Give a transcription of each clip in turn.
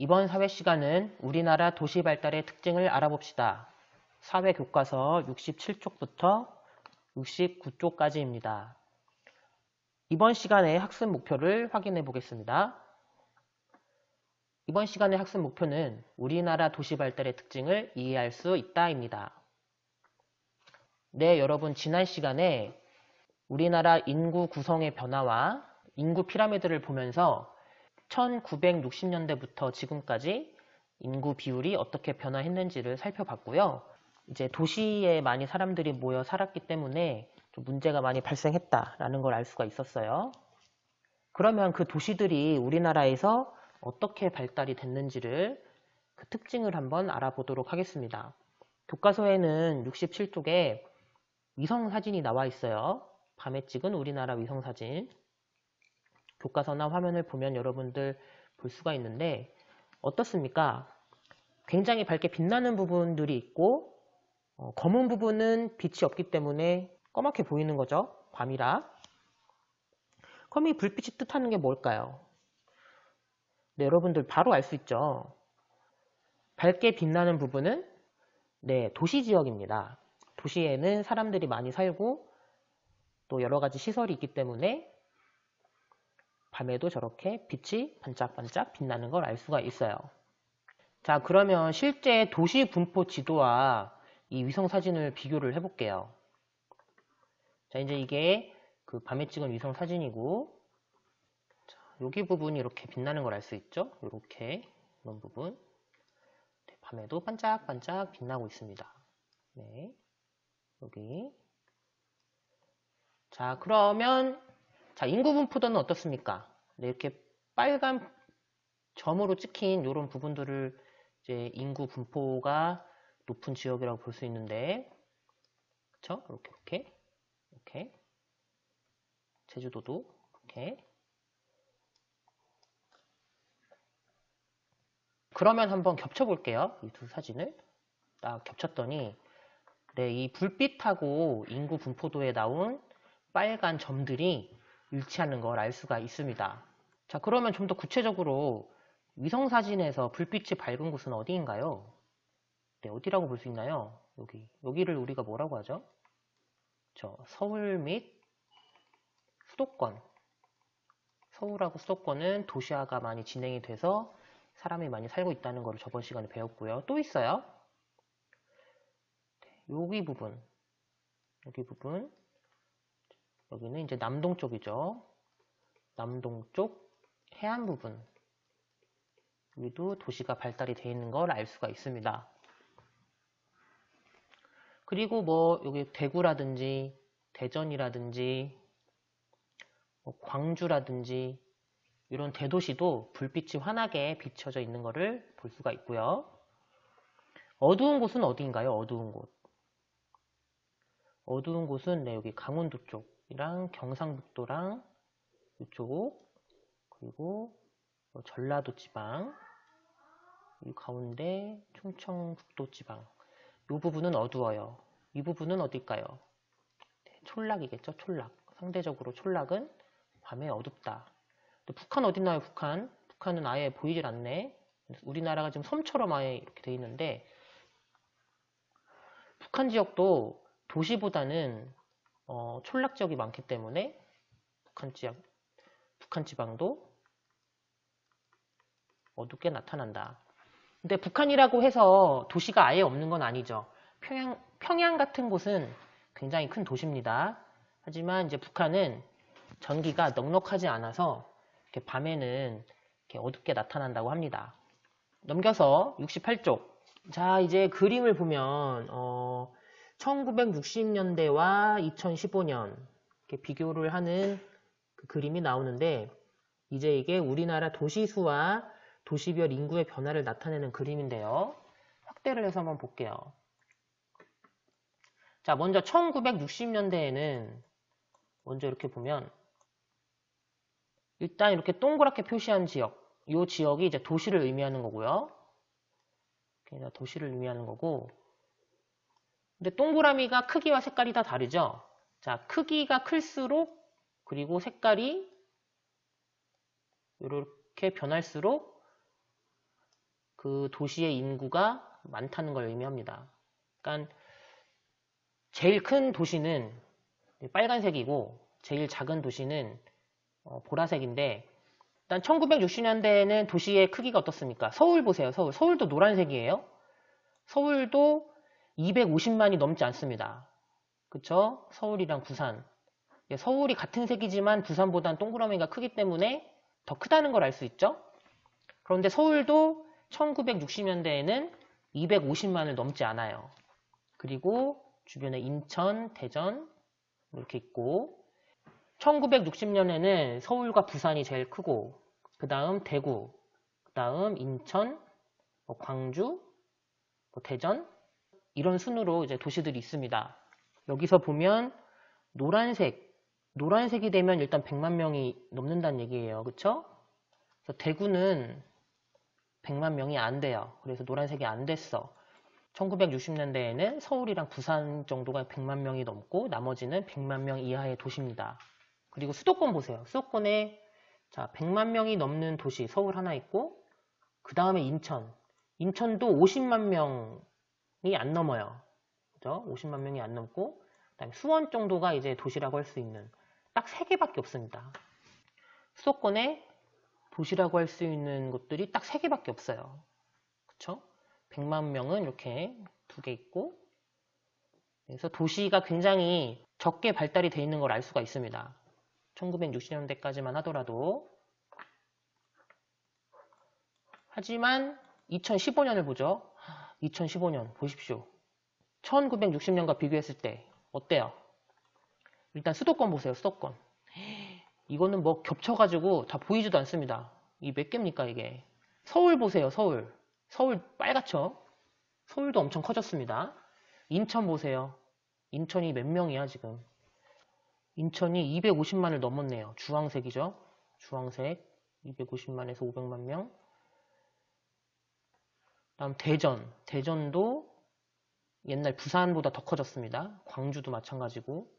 이번 사회 시간은 우리나라 도시 발달의 특징을 알아봅시다. 사회교과서 67쪽부터 69쪽까지입니다. 이번 시간의 학습 목표를 확인해 보겠습니다. 이번 시간의 학습 목표는 우리나라 도시 발달의 특징을 이해할 수 있다입니다. 네, 여러분 지난 시간에 우리나라 인구 구성의 변화와 인구 피라미드를 보면서 1960년대부터 지금까지 인구 비율이 어떻게 변화했는지를 살펴봤고요. 이제 도시에 많이 사람들이 모여 살았기 때문에 좀 문제가 많이 발생했다라는 걸 알 수가 있었어요. 그러면 그 도시들이 우리나라에서 어떻게 발달이 됐는지를 그 특징을 한번 알아보도록 하겠습니다. 교과서에는 67쪽에 위성사진이 나와 있어요. 밤에 찍은 우리나라 위성사진. 교과서나 화면을 보면 여러분들 볼 수가 있는데 어떻습니까? 굉장히 밝게 빛나는 부분들이 있고 검은 부분은 빛이 없기 때문에 까맣게 보이는 거죠. 밤이라. 그럼 이 불빛이 뜻하는 게 뭘까요? 네, 여러분들 바로 알 수 있죠. 밝게 빛나는 부분은 도시 지역입니다. 도시에는 사람들이 많이 살고 또 여러 가지 시설이 있기 때문에 밤에도 저렇게 빛이 반짝반짝 빛나는 걸 알 수가 있어요. 자, 그러면 실제 도시 분포 지도와 이 위성사진을 비교를 해볼게요. 자, 이제 이게 그 밤에 찍은 위성사진이고, 자, 여기 부분이 이렇게 빛나는 걸 알 수 있죠? 이렇게, 이런 부분. 네, 밤에도 반짝반짝 빛나고 있습니다. 네, 여기. 자, 그러면 자, 인구 분포도는 어떻습니까? 네, 이렇게 빨간 점으로 찍힌 이런 부분들을 이제 인구 분포가 높은 지역이라고 볼 수 있는데, 그쵸? 이렇게. 제주도도 이렇게. 그러면 한번 겹쳐볼게요. 이 두 사진을 딱 겹쳤더니, 네, 이 불빛하고 인구 분포도에 나온 빨간 점들이 일치하는 걸 알 수가 있습니다. 자, 그러면 좀 더 구체적으로 위성사진에서 불빛이 밝은 곳은 어디인가요? 네, 어디라고 볼 수 있나요? 여기를 우리가 뭐라고 하죠? 서울 및 수도권. 서울하고 수도권은 도시화가 많이 진행이 돼서 사람이 많이 살고 있다는 걸 저번 시간에 배웠고요. 또 있어요. 여기 부분. 여기는 이제 남동 쪽이죠. 남동 쪽 해안 부분. 여기도 도시가 발달이 되어 있는 걸 알 수가 있습니다. 그리고 뭐 여기 대구라든지 대전이라든지 광주라든지 이런 대도시도 불빛이 환하게 비춰져 있는 것을 볼 수가 있고요. 어두운 곳은 어디인가요? 어두운 곳. 어두운 곳은 여기 강원도 쪽이랑 경상북도랑 이쪽 그리고 전라도 지방 이 가운데 충청북도 지방 이 부분은 어두워요. 이 부분은 어딜까요? 촌락이겠죠. 촌락. 상대적으로 촌락은 밤에 어둡다. 북한 어딨나요? 북한은 아예 보이질 않네. 우리나라가 지금 섬처럼 아예 이렇게 돼 있는데 북한 지역도 도시보다는 촌락 지역이 많기 때문에 북한 지방도 어둡게 나타난다. 근데 북한이라고 해서 도시가 아예 없는 건 아니죠. 평양 같은 곳은 굉장히 큰 도시입니다. 하지만 이제 북한은 전기가 넉넉하지 않아서 이렇게 밤에는 이렇게 어둡게 나타난다고 합니다. 넘겨서 68쪽. 자, 이제 그림을 보면 1960년대와 2015년 이렇게 비교를 하는 그 그림이 나오는데 이제 이게 우리나라 도시수와 도시별 인구의 변화를 나타내는 그림인데요. 확대를 해서 한번 볼게요. 자, 먼저 1960년대에는 먼저 이렇게 보면 일단 이렇게 동그랗게 표시한 지역, 이 지역이 이제 도시를 의미하는 거고요. 도시를 의미하는 거고. 근데 동그라미가 크기와 색깔이 다 다르죠? 자, 크기가 클수록 그리고 색깔이 이렇게 변할수록 그 도시의 인구가 많다는 걸 의미합니다. 그러니까 제일 큰 도시는 빨간색이고 제일 작은 도시는 보라색인데, 일단 1960년대에는 도시의 크기가 어떻습니까? 서울 보세요. 서울도 노란색이에요. 서울도 250만이 넘지 않습니다. 그쵸? 서울이랑 부산. 서울이 같은 색이지만 부산보단 동그라미가 크기 때문에 더 크다는 걸 알 수 있죠? 그런데 서울도 1960년대에는 250만을 넘지 않아요. 그리고 주변에 인천, 대전 이렇게 있고, 1960년에는 서울과 부산이 제일 크고, 그 다음 대구, 그 다음 인천, 광주, 대전, 이런 순으로 이제 도시들이 있습니다. 여기서 보면 노란색이 되면 일단 100만 명이 넘는다는 얘기예요. 그쵸? 그래서 대구는 100만 명이 안 돼요. 그래서 노란색이 안 됐어. 1960년대에는 서울이랑 부산 정도가 100만 명이 넘고 나머지는 100만 명 이하의 도시입니다. 그리고 수도권 보세요. 수도권에 100만 명이 넘는 도시 서울 하나 있고, 그 다음에 인천도 50만 명이 안 넘어요. 그죠? 50만 명이 안 넘고, 그다음에 수원 정도가 이제 도시라고 할 수 있는 딱 3개밖에 없습니다. 수도권에 도시라고 할 수 있는 곳들이 딱 3개밖에 없어요. 그쵸? 100만 명은 이렇게 2개 있고, 그래서 도시가 굉장히 적게 발달이 되어 있는 걸 알 수가 있습니다. 1960년대까지만 하더라도. 하지만 2015년을 보죠. 2015년 보십시오. 1960년과 비교했을 때 어때요? 일단 수도권 보세요. 수도권. 이거는 뭐 겹쳐가지고 다 보이지도 않습니다. 이 몇 개입니까 이게. 서울 보세요. 서울 빨갛죠? 서울도 엄청 커졌습니다. 인천 보세요. 인천이 몇 명이야 지금. 인천이 250만을 넘었네요. 주황색이죠. 주황색 250만에서 500만 명. 다음 대전도 옛날 부산보다 더 커졌습니다. 광주도 마찬가지고.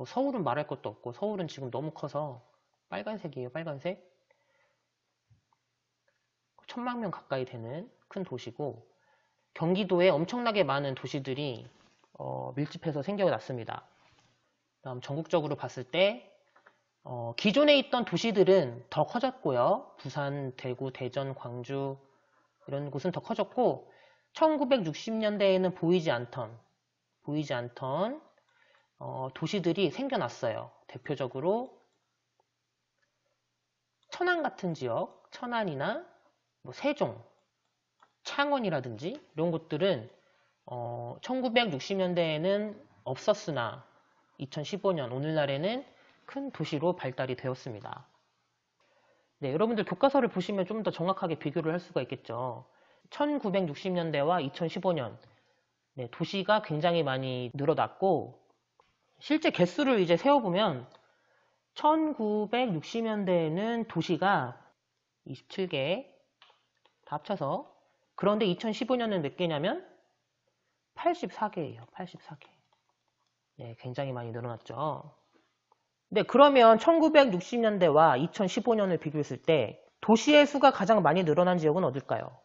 서울은 말할 것도 없고, 서울은 지금 너무 커서 빨간색이에요. 빨간색. 1000만 명 가까이 되는 큰 도시고, 경기도에 엄청나게 많은 도시들이 밀집해서 생겨났습니다. 다음 전국적으로 봤을 때 기존에 있던 도시들은 더 커졌고요. 부산, 대구, 대전, 광주 이런 곳은 더 커졌고, 1960년대에는 보이지 않던 도시들이 생겨났어요. 대표적으로 천안 같은 지역, 천안이나 세종, 창원이라든지 이런 곳들은 1960년대에는 없었으나 2015년 오늘날에는 큰 도시로 발달이 되었습니다. 네, 여러분들 교과서를 보시면 좀 더 정확하게 비교를 할 수가 있겠죠. 1960년대와 2015년 네, 도시가 굉장히 많이 늘어났고, 실제 개수를 이제 세어보면 1960년대에는 도시가 27개 다 합쳐서, 그런데 2015년은 몇 개냐면 84개예요. 84개. 네, 굉장히 많이 늘어났죠. 네, 그러면 1960년대와 2015년을 비교했을 때 도시의 수가 가장 많이 늘어난 지역은 어딜까요?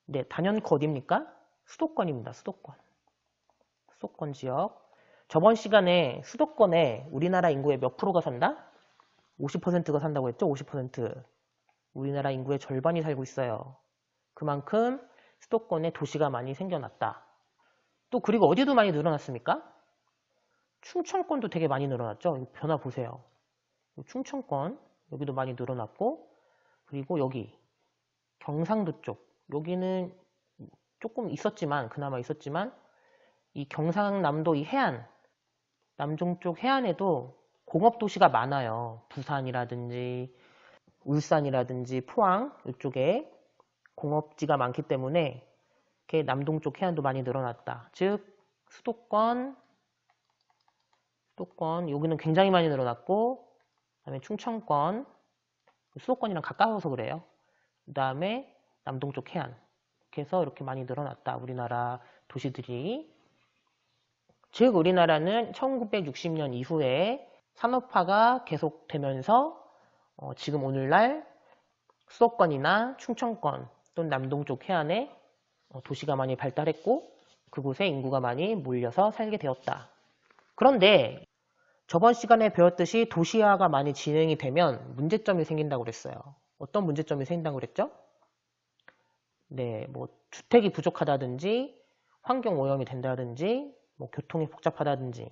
네, 단연코 어디입니까? 수도권입니다. 수도권 지역. 저번 시간에 수도권에 우리나라 인구의 몇 프로가 산다? 50%가 산다고 했죠? 50%. 우리나라 인구의 절반이 살고 있어요. 그만큼 수도권에 도시가 많이 생겨났다. 또 그리고 어디도 많이 늘어났습니까? 충청권도 되게 많이 늘어났죠? 이 변화 보세요. 충청권 여기도 많이 늘어났고, 그리고 여기 경상도 쪽 여기는 조금 있었지만, 그나마 있었지만, 이 경상남도 이 해안, 남종 쪽 해안에도 공업도시가 많아요. 부산이라든지 울산이라든지 포항 이쪽에 공업지가 많기 때문에 이렇게 남동 쪽 해안도 많이 늘어났다. 즉 수도권 여기는 굉장히 많이 늘어났고, 그 다음에 충청권, 수도권이랑 가까워서 그래요. 그 다음에 남동 쪽 해안, 이렇게 해서 이렇게 많이 늘어났다. 우리나라 도시들이. 즉 우리나라는 1960년 이후에 산업화가 계속되면서 지금 오늘날 수도권이나 충청권 또는 남동쪽 해안에 도시가 많이 발달했고 그곳에 인구가 많이 몰려서 살게 되었다. 그런데 저번 시간에 배웠듯이 도시화가 많이 진행이 되면 문제점이 생긴다고 그랬어요. 어떤 문제점이 생긴다고 그랬죠? 네, 뭐 주택이 부족하다든지 환경 오염이 된다든지 뭐 교통이 복잡하다든지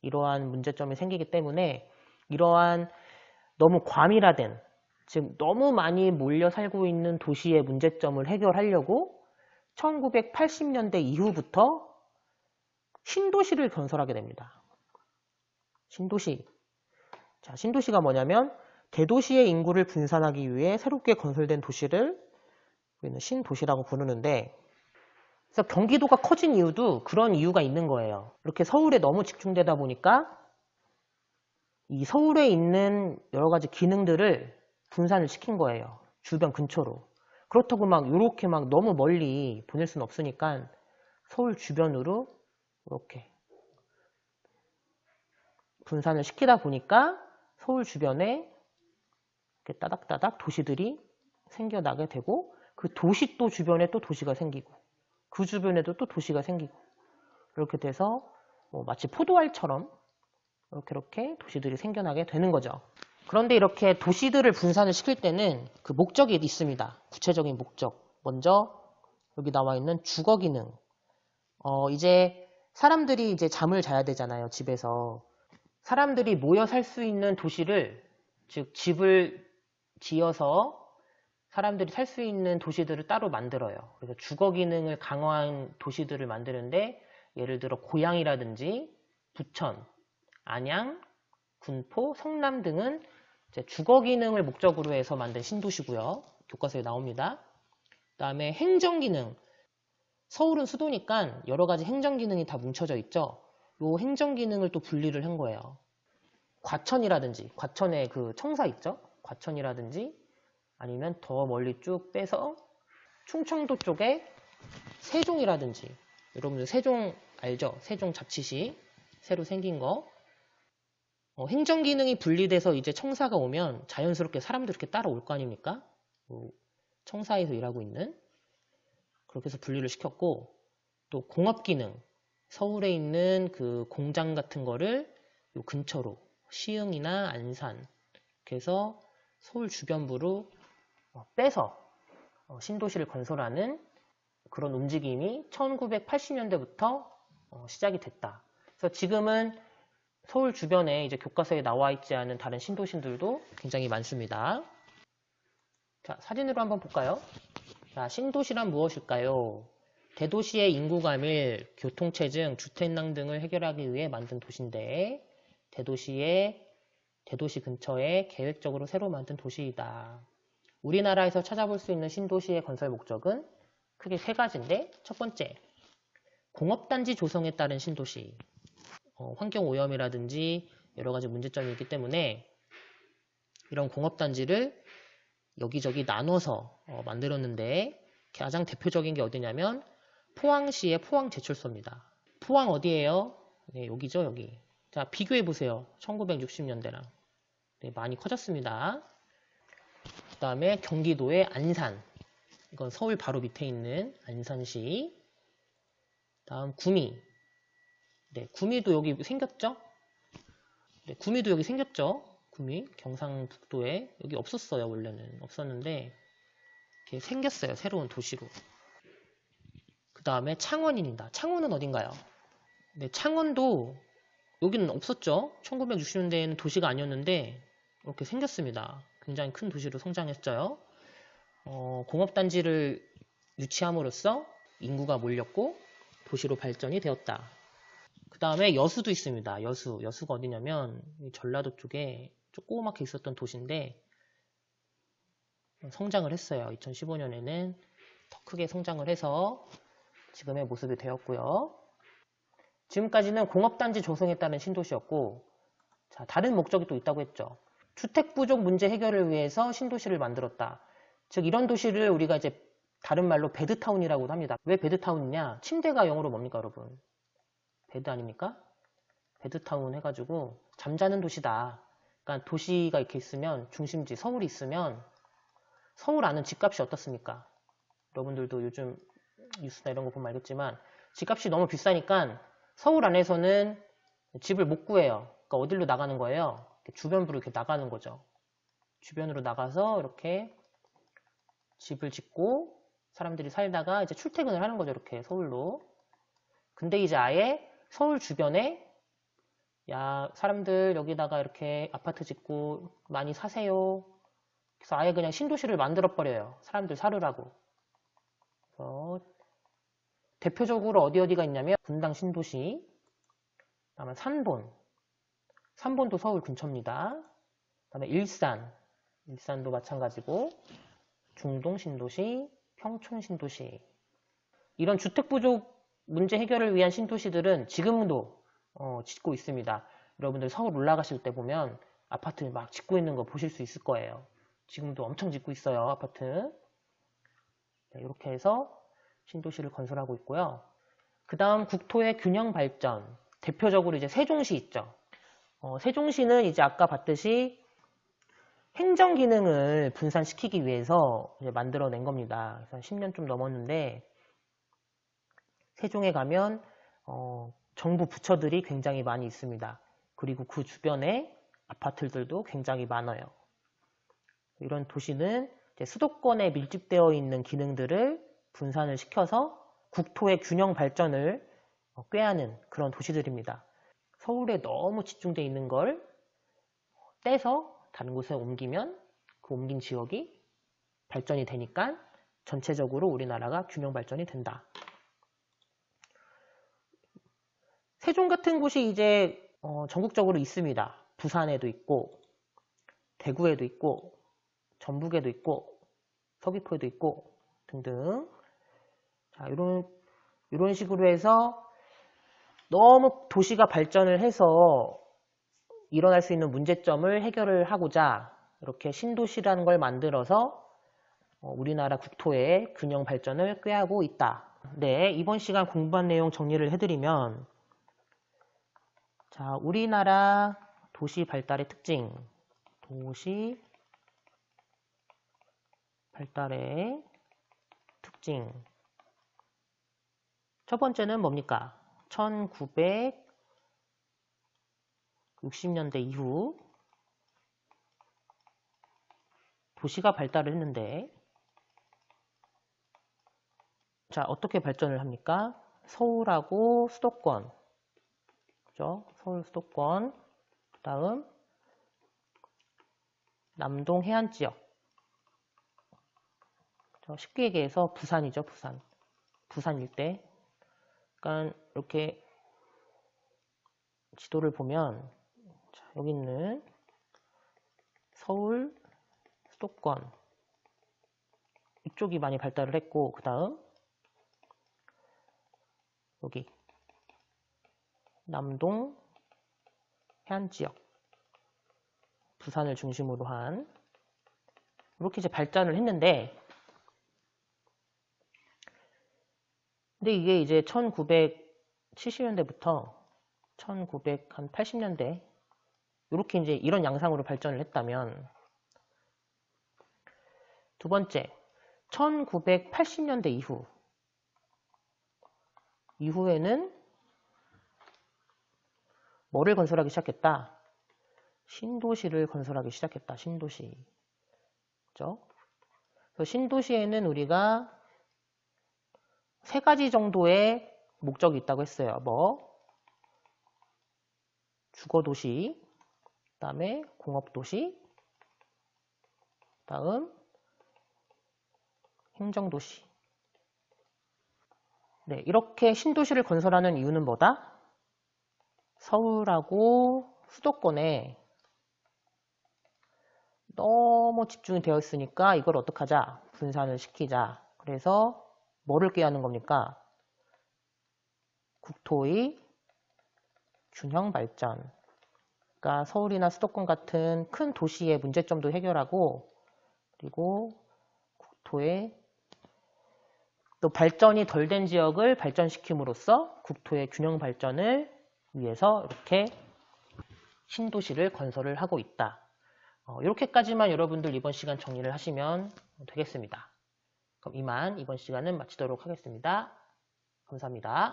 이러한 문제점이 생기기 때문에 이러한 너무 과밀화된, 즉 너무 많이 몰려 살고 있는 도시의 문제점을 해결하려고 1980년대 이후부터 신도시를 건설하게 됩니다. 신도시. 자, 신도시가 뭐냐면 대도시의 인구를 분산하기 위해 새롭게 건설된 도시를 우리는 신도시라고 부르는데, 그래서 경기도가 커진 이유도 그런 이유가 있는 거예요. 이렇게 서울에 너무 집중되다 보니까 이 서울에 있는 여러 가지 기능들을 분산을 시킨 거예요. 주변 근처로. 그렇다고 막 이렇게 막 너무 멀리 보낼 수는 없으니까 서울 주변으로 이렇게 분산을 시키다 보니까 서울 주변에 이렇게 따닥따닥 도시들이 생겨나게 되고 그 도시 또 주변에 또 도시가 생기고 그 주변에도 또 도시가 생기고 이렇게 돼서 뭐 마치 포도알처럼 이렇게 도시들이 생겨나게 되는 거죠. 그런데 이렇게 도시들을 분산을 시킬 때는 그 목적이 있습니다. 구체적인 목적. 먼저 여기 나와 있는 주거 기능. 이제 사람들이 이제 잠을 자야 되잖아요. 집에서. 사람들이 모여 살 수 있는 도시를, 즉 집을 지어서 사람들이 살 수 있는 도시들을 따로 만들어요. 그래서 주거 기능을 강화한 도시들을 만드는데 예를 들어 고양이라든지 부천, 안양, 군포, 성남 등은 이제 주거 기능을 목적으로 해서 만든 신도시고요. 교과서에 나옵니다. 그 다음에 행정 기능. 서울은 수도니까 여러 가지 행정 기능이 다 뭉쳐져 있죠. 요 행정 기능을 또 분리를 한 거예요. 과천이라든지, 과천에 그 청사 있죠? 과천이라든지 아니면 더 멀리 쭉 빼서 충청도 쪽에 세종이라든지, 여러분들 세종 알죠? 세종 자치시 새로 생긴 거. 행정 기능이 분리돼서 이제 청사가 오면 자연스럽게 사람들이 이렇게 따라올 거 아닙니까? 청사에서 일하고 있는. 그렇게 해서 분리를 시켰고, 또 공업 기능. 서울에 있는 그 공장 같은 거를 요 근처로 시흥이나 안산, 그래서 서울 주변부로 빼서 신도시를 건설하는 그런 움직임이 1980년대부터 시작이 됐다. 그래서 지금은 서울 주변에 이제 교과서에 나와 있지 않은 다른 신도시들도 굉장히 많습니다. 자, 사진으로 한번 볼까요? 자, 신도시란 무엇일까요? 대도시의 인구 감일, 교통체증, 주택난 등을 해결하기 위해 만든 도시인데 대도시 근처에 계획적으로 새로 만든 도시이다. 우리나라에서 찾아볼 수 있는 신도시의 건설 목적은 크게 세 가지인데, 첫 번째, 공업단지 조성에 따른 신도시. 환경오염이라든지 여러 가지 문제점이 있기 때문에 이런 공업단지를 여기저기 나눠서 만들었는데, 가장 대표적인 게 어디냐면 포항시의 포항제철소입니다. 포항 어디예요? 네, 여기죠, 여기. 자, 비교해 보세요. 1960년대랑. 네, 많이 커졌습니다. 그 다음에 경기도의 안산. 이건 서울 바로 밑에 있는 안산시. 다음 구미. 네, 구미도 여기 생겼죠? 네, 구미도 여기 생겼죠? 구미, 경상북도에. 여기 없었어요, 원래는. 없었는데 이렇게 생겼어요, 새로운 도시로. 그 다음에 창원입니다. 창원은 어딘가요? 네, 창원도 여기는 없었죠? 1960년대에는 도시가 아니었는데 이렇게 생겼습니다. 굉장히 큰 도시로 성장했어요. 공업단지를 유치함으로써 인구가 몰렸고 도시로 발전이 되었다. 그 다음에 여수도 있습니다. 여수가 어디냐면 전라도 쪽에 조그맣게 있었던 도시인데 성장을 했어요. 2015년에는 더 크게 성장을 해서 지금의 모습이 되었고요. 지금까지는 공업단지 조성에 따른 신도시였고, 자, 다른 목적이 또 있다고 했죠. 주택 부족 문제 해결을 위해서 신도시를 만들었다. 즉 이런 도시를 우리가 이제 다른 말로 베드타운이라고 합니다. 왜 베드타운이냐? 침대가 영어로 뭡니까, 여러분? 베드 아닙니까? 베드타운 해가지고 잠자는 도시다. 그러니까 도시가 이렇게 있으면, 중심지 서울이 있으면 서울 안은 집값이 어떻습니까? 여러분들도 요즘 뉴스나 이런 거 보면 알겠지만 집값이 너무 비싸니까 서울 안에서는 집을 못 구해요. 그러니까 어디로 나가는 거예요? 주변부로 이렇게 나가는 거죠. 주변으로 나가서 이렇게 집을 짓고 사람들이 살다가 이제 출퇴근을 하는 거죠. 이렇게 서울로. 근데 이제 아예 서울 주변에 야, 사람들 여기다가 이렇게 아파트 짓고 많이 사세요. 그래서 아예 그냥 신도시를 만들어 버려요. 사람들 살으라고. 그래서 대표적으로 어디가 있냐면 분당 신도시, 그다음에 산본도 서울 근처입니다. 그다음에 일산도 마찬가지고, 중동 신도시, 평촌 신도시. 이런 주택 부족 문제 해결을 위한 신도시들은 지금도 짓고 있습니다. 여러분들 서울 올라가실 때 보면 아파트 막 짓고 있는 거 보실 수 있을 거예요. 지금도 엄청 짓고 있어요, 아파트. 네, 이렇게 해서 신도시를 건설하고 있고요. 그 다음 국토의 균형 발전. 대표적으로 이제 세종시 있죠. 세종시는 이제 아까 봤듯이 행정 기능을 분산시키기 위해서 이제 만들어낸 겁니다. 그래서 10년 좀 넘었는데, 세종에 가면 정부 부처들이 굉장히 많이 있습니다. 그리고 그 주변에 아파트들도 굉장히 많아요. 이런 도시는 이제 수도권에 밀집되어 있는 기능들을 분산을 시켜서 국토의 균형 발전을 꾀하는 그런 도시들입니다. 서울에 너무 집중되어 있는 걸 떼서 다른 곳에 옮기면 그 옮긴 지역이 발전이 되니까 전체적으로 우리나라가 균형 발전이 된다. 세종 같은 곳이 이제 전국적으로 있습니다. 부산에도 있고, 대구에도 있고, 전북에도 있고, 서귀포에도 있고 등등. 자, 이런 식으로 해서 너무 도시가 발전을 해서 일어날 수 있는 문제점을 해결을 하고자 이렇게 신도시라는 걸 만들어서 우리나라 국토의 균형 발전을 꾀하고 있다. 네, 이번 시간 공부한 내용 정리를 해드리면, 자, 우리나라 도시 발달의 특징. 도시 발달의 특징. 첫 번째는 뭡니까? 1960년대 이후 도시가 발달을 했는데, 자, 어떻게 발전을 합니까? 서울하고 수도권, 그죠? 서울 수도권, 그 다음 남동 해안 지역, 쉽게 얘기해서 부산이죠, 부산 일대. 그러니까 이렇게 지도를 보면, 자, 여기 있는 서울 수도권 이쪽이 많이 발달을 했고, 그 다음 여기 남동 해안지역, 부산을 중심으로 한 이렇게 이제 발전을 했는데, 근데 이게 이제 1970년대부터 1980년대 이렇게 이제 이런 양상으로 발전을 했다면, 두 번째 1980년대 이후에는 뭐를 건설하기 시작했다? 신도시를 건설하기 시작했다. 신도시. 그죠? 그래서 신도시에는 우리가 세 가지 정도의 목적이 있다고 했어요. 뭐 주거도시, 그 다음에 공업도시, 다음 행정도시. 네, 이렇게 신도시를 건설하는 이유는 뭐다? 서울하고 수도권에 너무 집중이 되어 있으니까 이걸 어떻게 하자? 분산을 시키자. 그래서 뭐를 꾀하는 겁니까? 국토의 균형 발전. 그러니까 서울이나 수도권 같은 큰 도시의 문제점도 해결하고, 그리고 국토의 또 발전이 덜 된 지역을 발전시킴으로써 국토의 균형 발전을 위해서 이렇게 신도시를 건설을 하고 있다. 이렇게까지만 여러분들 이번 시간 정리를 하시면 되겠습니다. 그럼 이만 이번 시간은 마치도록 하겠습니다. 감사합니다.